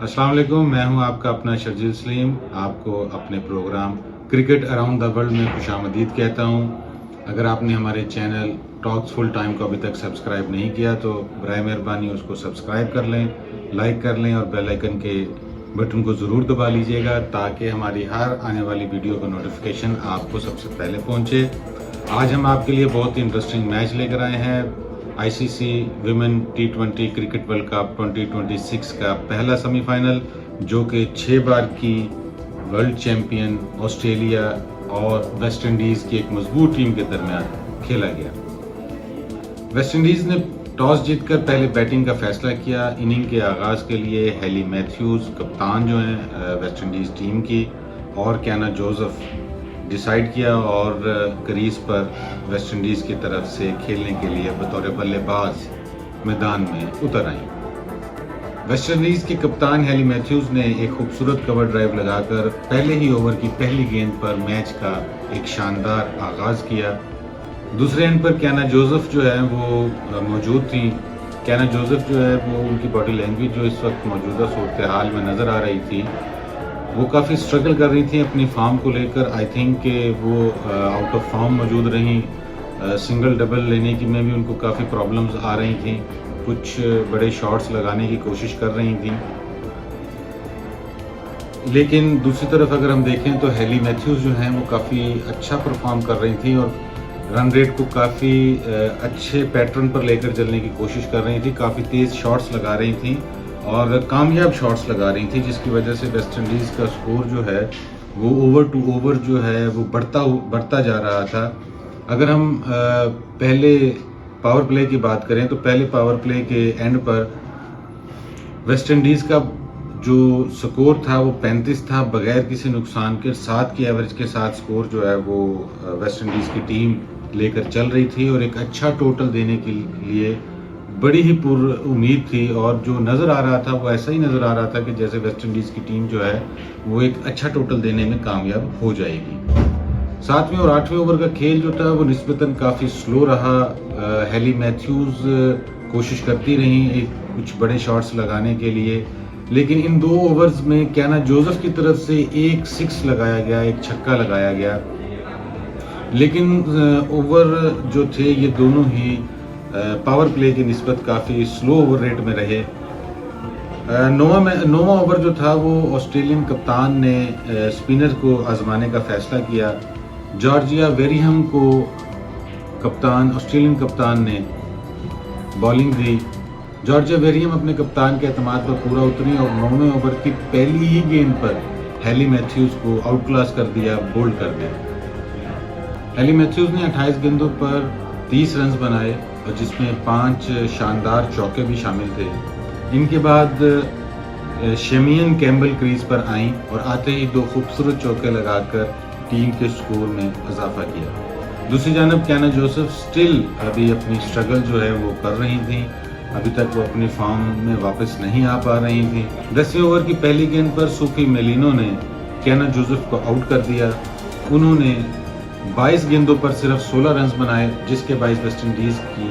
अस्सलाम वालेकुम, मैं हूं आपका अपना शर्जील सलीम। आपको अपने program cricket around the world में खुशामदीद कहता हूं। अगर आपने हमारे चैनल टॉक्स फुल टाइम को अभी तक सब्सक्राइब नहीं किया तो बराए मेहरबानी उसको सब्सक्राइब कर लें, लाइक कर लें और बेल आइकन के बटन को ज़रूर दबा लीजिएगा ताकि हमारी हर आने वाली वीडियो का नोटिफिकेशन आपको सबसे पहले पहुंचे। आज हम आपके लिए बहुत ही इंटरेस्टिंग मैच लेकर आए हैं। आईसीसी विमेन टी20 क्रिकेट वर्ल्ड कप 2026 का पहला सेमीफाइनल, जो कि 6 बार की वर्ल्ड चैंपियन ऑस्ट्रेलिया और वेस्ट इंडीज़ की एक मजबूत टीम के दरमियान खेला गया। वेस्ट इंडीज़ ने टॉस जीतकर पहले बैटिंग का फैसला किया। इनिंग के आगाज़ के लिए हेली मैथ्यूज़ कप्तान जो हैं वेस्ट इंडीज़ टीम की, और कैना जोसेफ डिसाइड किया और क्रीज पर वेस्ट इंडीज़ की तरफ से खेलने के लिए बतौर बल्लेबाज मैदान में उतर आई। वेस्ट इंडीज़ के कप्तान हेली मैथ्यूज़ ने एक खूबसूरत कवर ड्राइव लगाकर पहले ही ओवर की पहली गेंद पर मैच का एक शानदार आगाज़ किया। दूसरे एंड पर कैना जोसेफ जो है वो मौजूद थी। कैना जोसेफ जो है वो उनकी बॉडी लैंग्वेज जो इस वक्त मौजूदा सूरत हाल में नज़र आ रही थी, वो काफ़ी स्ट्रगल कर रही थी अपनी फॉर्म को लेकर। आई थिंक कि वो आउट ऑफ फॉर्म मौजूद रहीं। सिंगल डबल लेने की में भी उनको काफ़ी प्रॉब्लम्स आ रही थी। कुछ बड़े शॉट्स लगाने की कोशिश कर रही थी, लेकिन दूसरी तरफ अगर हम देखें तो हेली मैथ्यूज़ जो हैं वो काफ़ी अच्छा परफॉर्म कर रही थी और रन रेट को काफ़ी अच्छे पैटर्न पर लेकर चलने की कोशिश कर रही थी। काफ़ी तेज़ शॉट्स लगा रही थी और कामयाब शॉट्स लगा रही थी, जिसकी वजह से वेस्ट इंडीज़ का स्कोर जो है वो ओवर टू ओवर जो है वो बढ़ता जा रहा था। अगर हम पहले पावर प्ले की बात करें तो पहले पावर प्ले के एंड पर वेस्ट इंडीज़ का जो स्कोर था वो 35 था। बगैर किसी नुकसान के 7 की एवरेज के साथ स्कोर जो है वो वेस्ट इंडीज़ की टीम लेकर चल रही थी और एक अच्छा टोटल देने के लिए बड़ी ही पूर्ण उम्मीद थी। और जो नज़र आ रहा था वो ऐसा ही नज़र आ रहा था कि जैसे वेस्ट इंडीज़ की टीम जो है वो एक अच्छा टोटल देने में कामयाब हो जाएगी। 7वें और 8वें ओवर का खेल जो था वो निस्बतन काफ़ी स्लो रहा। हेली मैथ्यूज़ कोशिश करती रहीं कुछ बड़े शॉट्स लगाने के लिए, लेकिन इन 2 ओवर्स में कैना जोसेफ की तरफ से एक 6 लगाया गया, एक छक्का लगाया गया। लेकिन ओवर जो थे ये दोनों ही पावर प्ले की निस्बत काफ़ी स्लो ओवर रेट में रहे। नौवां ओवर जो था वो ऑस्ट्रेलियन कप्तान ने स्पिनर को आजमाने का फैसला किया। जॉर्जिया वेरिहम को ऑस्ट्रेलियन कप्तान ने बॉलिंग दी। जॉर्जिया वेरिहम अपने कप्तान के एतमाद पर पूरा उतरी और 9वें ओवर की पहली ही गेंद पर हेली मैथ्यूज़ को आउट क्लास कर दिया, बोल्ड कर दिया। हेली मैथ्यूज़ ने 28 गेंदों पर 30 रन बनाए और जिसमें 5 शानदार चौके भी शामिल थे। इनके बाद शेमियन कैम्बल क्रीज पर आईं और आते ही 2 खूबसूरत चौके लगाकर टीम के स्कोर में इजाफा किया। दूसरी जानब कैना जोसेफ स्टिल अभी अपनी स्ट्रगल जो है वो कर रही थी। अभी तक वो अपनी फॉर्म में वापस नहीं आ पा रही थी। 10वें ओवर की पहली गेंद पर सूफी मेलिनो ने कैना जोसेफ को आउट कर दिया। उन्होंने 22 गेंदों पर सिर्फ 16 रन बनाए, जिसके बायस वेस्ट इंडीज़ की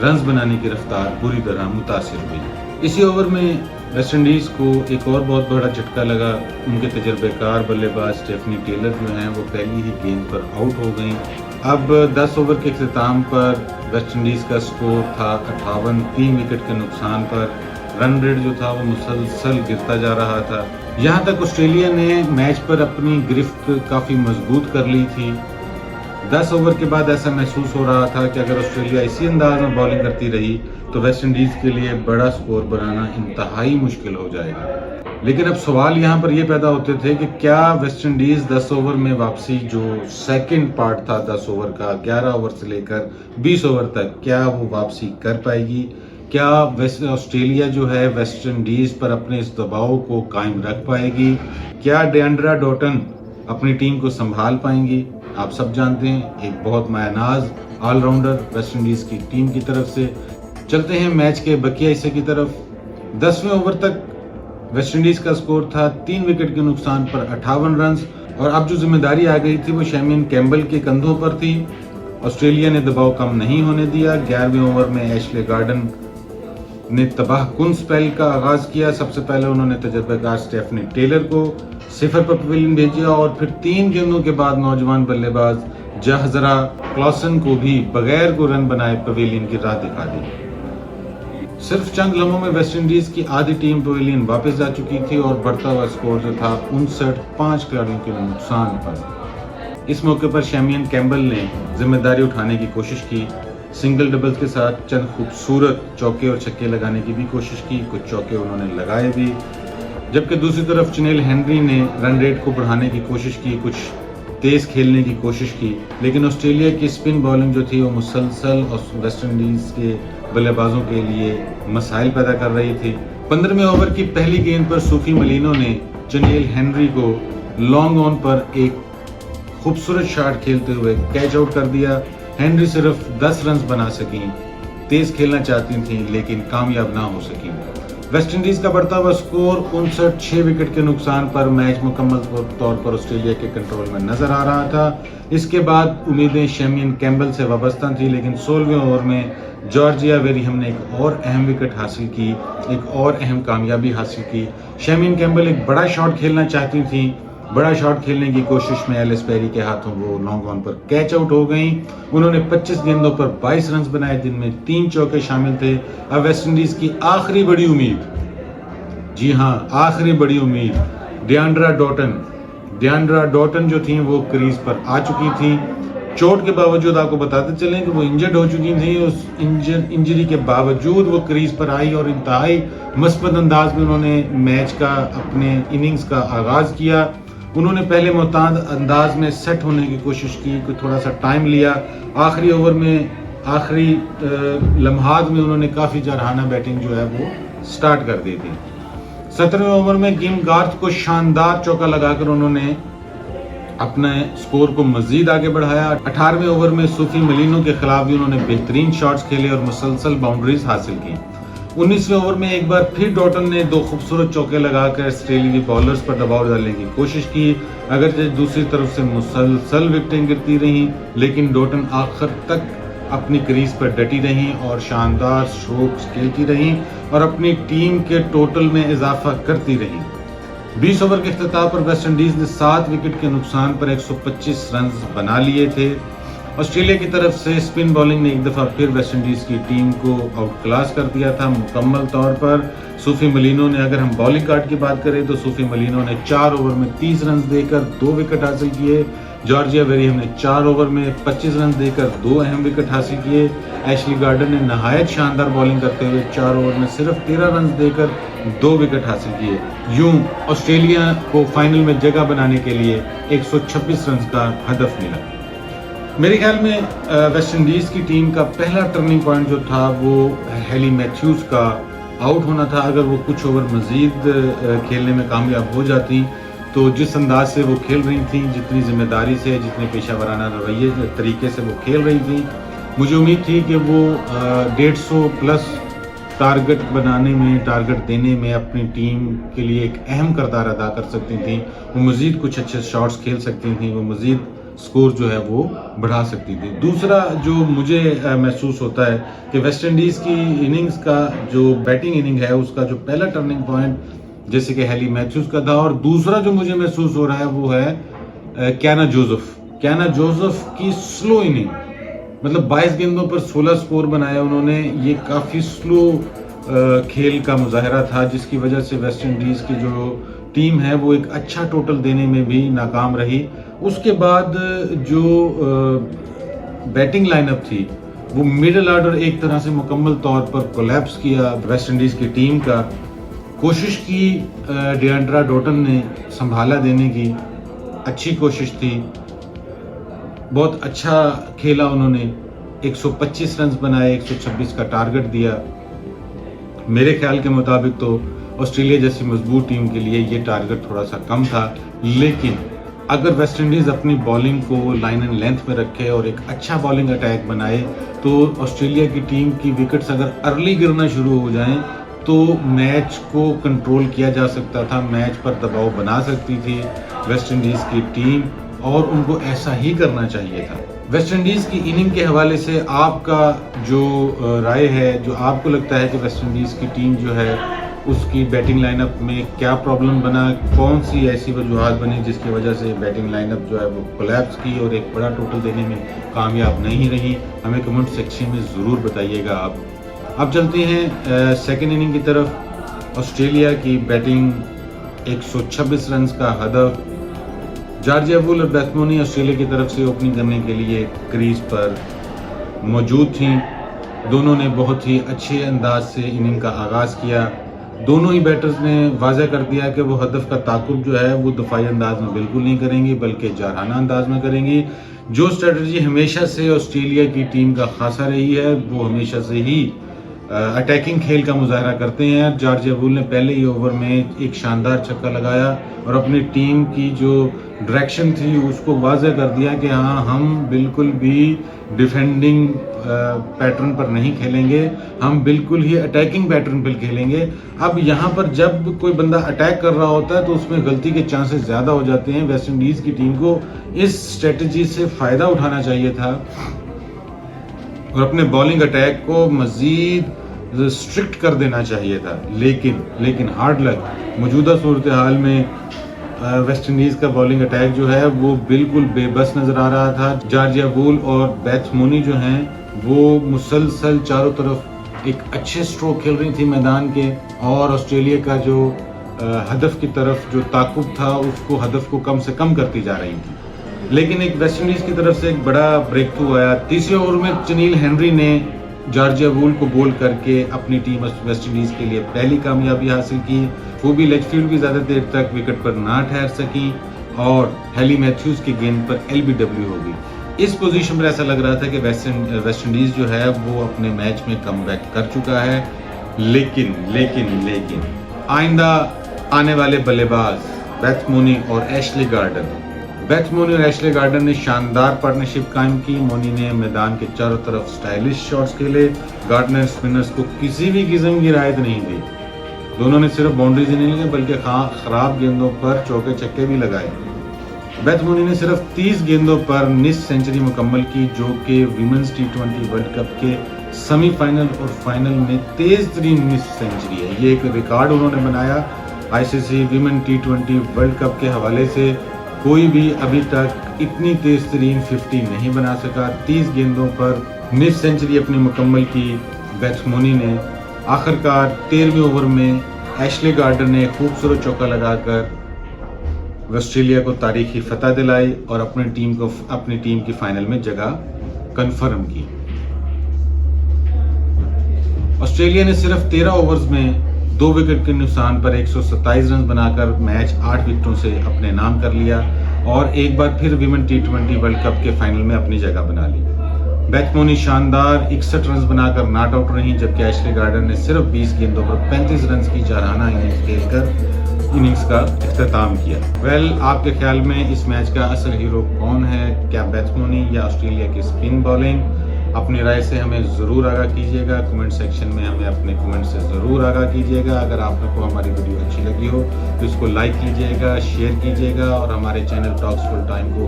रन्स बनाने की रफ्तार बुरी तरह मुतासिर हुई। इसी ओवर में वेस्ट इंडीज़ को एक और बहुत बड़ा झटका लगा। उनके तजर्बेकार बल्लेबाज स्टेफनी टेलर जो हैं वो पहली ही गेंद पर आउट हो गई। अब 10 ओवर के अख्ताम पर वेस्ट इंडीज़ का स्कोर था 58। 3 विकेट के नुकसान पर रन रेट जो था वो मुसलसल गिरता जा रहा था। यहाँ तक ऑस्ट्रेलिया ने मैच पर अपनी गिरफ्त काफ़ी मजबूत कर ली थी। 10 ओवर के बाद ऐसा महसूस हो रहा था कि अगर ऑस्ट्रेलिया इसी अंदाज में बॉलिंग करती रही तो वेस्ट इंडीज़ के लिए बड़ा स्कोर बनाना इंतहाई मुश्किल हो जाएगा। लेकिन अब सवाल यहाँ पर ये पैदा होते थे कि क्या वेस्ट इंडीज़ 10 ओवर में वापसी जो सेकंड पार्ट था 10 ओवर का 11 ओवर से लेकर 20 ओवर तक, क्या वो वापसी कर पाएगी? क्या ऑस्ट्रेलिया जो है वेस्ट इंडीज़ पर अपने इस दबाव को कायम रख पाएगी? क्या डिएंड्रा डॉटन अपनी टीम को संभाल पाएंगी? आप सब जानते हैं एक बहुत मायनाज ऑलराउंडर वेस्ट इंडीज़ की टीम की तरफ से। चलते हैं मैच के बकिया हिस्से की तरफ। 10वें ओवर तक वेस्ट इंडीज़ का स्कोर था 3 विकेट के नुकसान पर 58 रन और अब जो जिम्मेदारी आ गई थी वो शेमियन कैम्बल के कंधों पर थी। ऑस्ट्रेलिया ने दबाव कम नहीं होने दिया। 11वें ओवर में एशले गार्डन ने तबाहकुन स्पेल का आगाज़ किया। सबसे पहले उन्होंने तजर्बेकार स्टेफनी टेलर को 0 पर पवेलियन भेजा और फिर 3 गेंदों के बाद नौजवान बल्लेबाज जहजरा क्लॉसन को भी बगैर को रन बनाए पवेलियन की राह दिखा दी। सिर्फ चंद लम्हों में वेस्टइंडीज की आधी टीम पवेलियन वापस जा चुकी थी और बढ़ता हुआ स्कोर जो था 5 खिलाड़ियों के नुकसान पर। इस मौके पर शैमियन कैम्बल ने जिम्मेदारी उठाने की कोशिश की। सिंगल डबल्स के साथ चंद खूबसूरत चौके और छक्के लगाने की भी कोशिश की, कुछ चौके उन्होंने लगाए भी। जबकि दूसरी तरफ चनेल हेनरी ने रन रेट को बढ़ाने की कोशिश की, कुछ तेज खेलने की कोशिश की, लेकिन ऑस्ट्रेलिया की स्पिन बॉलिंग जो थी वो मुसलसल और वेस्टइंडीज के बल्लेबाजों के लिए मसाइल पैदा कर रही थी। 15वें ओवर की पहली गेंद पर सूफी मलिनो ने चनेल हेनरी को लॉन्ग ऑन पर एक खूबसूरत शॉट खेलते हुए कैच आउट कर दिया। हेनरी सिर्फ 10 रन बना सकी, तेज खेलना चाहती थी लेकिन कामयाब ना हो सकी। वेस्टइंडीज का बढ़ता हुआ स्कोर 6 विकेट के नुकसान पर मैच मुकम्मल तौर पर ऑस्ट्रेलिया के कंट्रोल में नजर आ रहा था। इसके बाद उम्मीदें शैमियन कैम्बल से वाबस्ता थी, लेकिन 16वें ओवर में जॉर्जिया वेरिहम ने एक और अहम विकेट हासिल की, एक और अहम कामयाबी हासिल की। शैमियन कैम्बल एक बड़ा शॉट खेलना चाहती थी, बड़ा शॉट खेलने की कोशिश में एलिस पेरी के हाथों वो लॉन्ग ऑन पर कैच आउट हो गई। उन्होंने 25 गेंदों पर 22 रन बनाए, जिनमें 3 चौके शामिल थे। अब वेस्टइंडीज की आखिरी बड़ी उम्मीद, जी हाँ आखिरी बड़ी उम्मीद, डियांड्रा डॉटन जो थी वो क्रीज पर आ चुकी थी। चोट के बावजूद आपको बताते चलें कि वो इंजर्ड हो चुकी थी। उस इंजरी के बावजूद वो क्रीज पर आई और इंतहाई मस्बत अंदाज में उन्होंने मैच का, अपने इनिंग्स का आगाज़ किया। उन्होंने पहले मुताद अंदाज में सेट होने की कोशिश की, कोई थोड़ा सा टाइम लिया। आखिरी ओवर में, आखिरी लम्हात में उन्होंने काफ़ी जरहाना बैटिंग जो है वो स्टार्ट कर दी थी। 17वें ओवर में गिम गार्थ को शानदार चौका लगाकर उन्होंने अपने स्कोर को मजीद आगे बढ़ाया। 18वें ओवर में सूफी मलिनो के खिलाफ भी उन्होंने बेहतरीन शॉट्स खेले और मुसलसल बाउंड्रीज हासिल की। 19वें ओवर में एक बार फिर डॉटन ने 2 खूबसूरत चौके लगाकर ऑस्ट्रेलियाई बॉलर्स पर दबाव डालने की कोशिश की। अगरचे दूसरी तरफ से मुसलसल विकेटें गिरती रहीं, लेकिन डॉटन आखिर तक अपनी क्रीज पर डटी रहीं और शानदार स्ट्रोक्स खेलती रहीं और अपनी टीम के टोटल में इजाफा करती रहीं। 20 ओवर के इख्तिताम पर वेस्टइंडीज ने 7 विकेट के नुकसान पर 125 रन बना लिए थे। ऑस्ट्रेलिया की तरफ से स्पिन बॉलिंग ने एक दफ़ा फिर वेस्टइंडीज की टीम को आउट क्लास कर दिया था मुकम्मल तौर पर। सूफी मलिनो ने, अगर हम बॉलिंग कार्ड की बात करें तो सूफी मलिनो ने 4 ओवर में 30 रन देकर 2 विकेट हासिल किए। जॉर्जिया वेरिहम ने 4 ओवर में 25 रन देकर 2 अहम विकेट हासिल किए। एशली गार्डन ने नहायत शानदार बॉलिंग करते हुए 4 ओवर में सिर्फ 13 रन देकर 2 विकेट हासिल किए। यूं ऑस्ट्रेलिया को फाइनल में जगह बनाने के लिए 126 रन का हदफ मिला। मेरे ख्याल में वेस्टइंडीज की टीम का पहला टर्निंग पॉइंट जो था वो हेली मैथ्यूज का आउट होना था। अगर वो कुछ ओवर मजीद खेलने में कामयाब हो जाती तो जिस अंदाज से वो खेल रही थी, जितनी जिम्मेदारी से, जितने पेशावराना रवैये तरीके से वो खेल रही थी, मुझे उम्मीद थी कि वो 150 प्लस टारगेट बनाने में, टारगेट देने में अपनी टीम के लिए एक अहम किरदार अदा कर सकती थी। वो मज़ीद कुछ अच्छे शॉट्स खेल सकती थी, वो मज़ीद स्कोर जो है वो बढ़ा सकती थी। दूसरा जो मुझे महसूस होता है कि वेस्टइंडीज़ की इनिंग्स का जो बैटिंग इनिंग है उसका जो पहला टर्निंग पॉइंट जैसे कि हेली मैथ्यूज का था, और दूसरा जो मुझे महसूस हो रहा है वो है कैना जोसेफ की स्लो इनिंग। मतलब 22 गेंदों पर 16 स्कोर बनाया उन्होंने। ये काफ़ी स्लो खेल का मुजाहरा था, जिसकी वजह से वेस्टइंडीज़ की जो टीम है वो एक अच्छा टोटल देने में भी नाकाम रही। उसके बाद जो बैटिंग लाइनअप थी वो मिडिल ऑर्डर एक तरह से मुकम्मल तौर पर कोलैप्स किया वेस्टइंडीज़ की टीम का। कोशिश की डियांड्रा डॉटन ने संभाला देने की, अच्छी कोशिश थी, बहुत अच्छा खेला उन्होंने। 125 रन बनाए, 126 का टारगेट दिया। मेरे ख्याल के मुताबिक तो ऑस्ट्रेलिया जैसी मजबूत टीम के लिए ये टारगेट थोड़ा सा कम था, लेकिन अगर वेस्टइंडीज़ अपनी बॉलिंग को लाइन एंड लेंथ में रखे और एक अच्छा बॉलिंग अटैक बनाए तो ऑस्ट्रेलिया की टीम की विकेट्स अगर अर्ली गिरना शुरू हो जाएं तो मैच को कंट्रोल किया जा सकता था, मैच पर दबाव बना सकती थी वेस्टइंडीज़ की टीम और उनको ऐसा ही करना चाहिए था। वेस्ट इंडीज़ की इनिंग के हवाले से आपका जो राय है, जो आपको लगता है कि वेस्ट इंडीज़ की टीम जो है उसकी बैटिंग लाइनअप में क्या प्रॉब्लम बना, कौन सी ऐसी वजूहत बनी जिसकी वजह से बैटिंग लाइनअप जो है वो कोलैप्स की और एक बड़ा टोटल देने में कामयाब नहीं रही, हमें कमेंट सेक्शन में ज़रूर बताइएगा आप। अब चलते हैं सेकेंड इनिंग की तरफ। ऑस्ट्रेलिया की बैटिंग 126 रन का हदफ। जॉर्जिया वुल और बेथ मोनी ऑस्ट्रेलिया की तरफ से ओपनिंग करने के लिए क्रीज पर मौजूद थीं। दोनों ने बहुत ही अच्छे अंदाज से इनिंग का आगाज़ किया। दोनों ही बैटर्स ने वाज़ह कर दिया कि वो हदफ का ताकुब जो है वो दफाई अंदाज में बिल्कुल नहीं करेंगी, बल्कि जारहाना अंदाज में करेंगी। जो स्ट्रेटजी हमेशा से ऑस्ट्रेलिया की टीम का खासा रही है, वो हमेशा से ही अटैकिंग खेल का मुजाहरा करते हैं। जॉर्जिया वुल ने पहले ही ओवर में एक शानदार छक्का लगाया और अपनी टीम की जो डायरेक्शन थी उसको वाज़ह कर दिया कि हाँ, हम बिल्कुल भी डिफेंडिंग पैटर्न पर नहीं खेलेंगे, हम बिल्कुल ही अटैकिंग पैटर्न पर खेलेंगे। अब यहाँ पर जब कोई बंदा अटैक कर रहा होता है तो उसमें गलती के चांसेस ज़्यादा हो जाते हैं। वेस्ट इंडीज़ की टीम को इस स्ट्रेटजी से फ़ायदा उठाना चाहिए था और अपने बॉलिंग अटैक को मज़ीद स्ट्रिक्ट कर देना चाहिए था। लेकिन हार्ड लक, मौजूदा सूरत हाल में वेस्ट इंडीज़ का बॉलिंग अटैक जो है वो बिल्कुल बेबस नज़र आ रहा था। जॉर्जिया वुल और बेथ मोनी जो हैं वो मुसलसल चारों तरफ एक अच्छे स्ट्रोक खेल रही थी मैदान के, और ऑस्ट्रेलिया का जो हदफ की तरफ जो ताकुब था उसको हदफ को कम से कम करती जा रही थी। लेकिन एक वेस्ट इंडीज़ की तरफ से एक बड़ा ब्रेक थ्रू आया। तीसरे ओवर में चनील हेनरी ने जॉर्जिया वुल को बोल करके अपनी टीम वेस्ट इंडीज़ के लिए पहली कामयाबी हासिल की। फूबी लिचफील्ड भी ज़्यादा देर तक विकेट पर ना ठहर सकी और हैली मैथ्यूज़ की गेंद पर LBW हो गई। इस पोजीशन पर ऐसा लग रहा था कि वेस्ट इंडीज़ जो है वो अपने मैच में कमबैक कर चुका है। लेकिन आइंदा आने वाले बल्लेबाज बेथ मोनी और एशले गार्डन ने शानदार पार्टनरशिप कायम की। मोनी ने मैदान के चारों तरफ स्टाइलिश शॉट्स खेले। गार्डनर स्पिनर्स को किसी भी किस्म की राहत नहीं दी। दोनों ने सिर्फ बाउंड्रीज ही नहीं लिए बल्कि खराब गेंदों पर चौके छक्के भी लगाए। बेथ मोनी ने सिर्फ 30 गेंदों पर निस सेंचुरी मुकम्मल की, जो कि विमेंस T20 वर्ल्ड कप के सेमीफाइनल और फाइनल में तेज तरीन निस सेंचुरी है। ये एक रिकॉर्ड उन्होंने बनाया। ICC women T20 world cup के हवाले से कोई भी अभी तक इतनी तेज तरीन 50 नहीं बना सका। 30 गेंदों पर निस सेंचुरी अपनी मुकम्मल की बेथ मोनी ने। आखिरकार 13वें ओवर में एशले गार्डन ने खूबसूरत चौका लगाकर ऑस्ट्रेलिया को तारीखी फतह दिलाई और अपनी टीम की फाइनल में जगह कंफर्म की। ऑस्ट्रेलिया ने सिर्फ 13 ओवर्स में 2 विकेट के नुकसान पर 127 रन बनाकर मैच 8 विकेटों से अपने नाम कर लिया और एक बार फिर विमेन T20 वर्ल्ड कप के फाइनल में अपनी जगह बना ली। बेथ मोनी शानदार 61 रन बनाकर नॉट आउट रही, जबकि एशले गार्डन ने सिर्फ 20 गेंदों पर 35 रन की जारहाना इनिंग्स खेलकर इनिंग्स का इख्तिताम किया। आपके ख्याल में इस मैच का असल हीरो कौन है? क्या बेथ मोनी या ऑस्ट्रेलिया की स्पिन बॉलिंग? अपनी राय से हमें ज़रूर आगाह कीजिएगा। कमेंट सेक्शन में हमें अपने कमेंट से ज़रूर आगाह कीजिएगा। अगर आप लोग को हमारी वीडियो अच्छी लगी हो तो इसको लाइक कीजिएगा, शेयर कीजिएगा और हमारे चैनल टॉक्स फुल टाइम को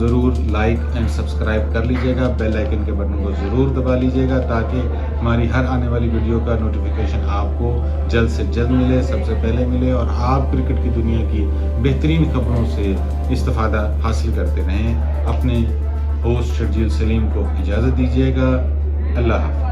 ज़रूर लाइक एंड सब्सक्राइब कर लीजिएगा। बेल आइकन के बटन को ज़रूर दबा लीजिएगा ताकि हमारी हर आने वाली वीडियो का नोटिफिकेशन आपको जल्द से जल्द मिले, सबसे पहले मिले और आप क्रिकेट की दुनिया की बेहतरीन खबरों से इस्तिफादा हासिल करते रहें। अपने होस्ट शर्जील सलीम को इजाज़त दीजिएगा। अल्लाह हाफ़िज़।